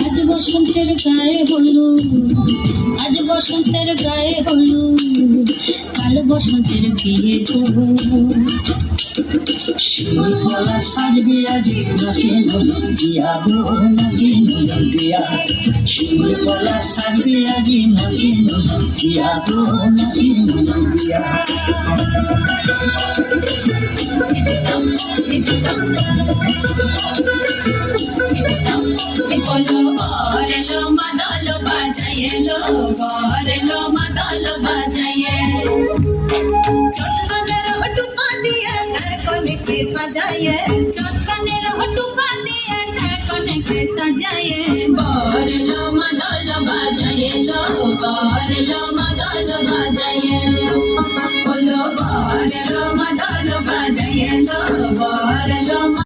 আজ বসন্তের গায়ে হলুদ, আজ বসন্তের গায়ে হলুদ, কাল বসন্তের বিয়ে গো। শিমুলতলা সাজবে আজি নাকি নদিয়া গো, নাকি নদিয়া। শিমুলতলা সাজবে আজি নাকি নদিয়া গো, নাকি নদিয়া। বলো বরেলো মাদল বাজায়ে লো, বরেলো মাদল বাজায়ে। চটকানের হটুপা দিয়ে কনেকে সাজায়ে, চটকানের হটুপা দিয়ে কনেকে সাজায়ে। বরেলো মাদল বাজায়ে লো, বরেলো মাদল বাজায়ে। বলো বরেলো মাদল বাজায়ে লো, বরেলো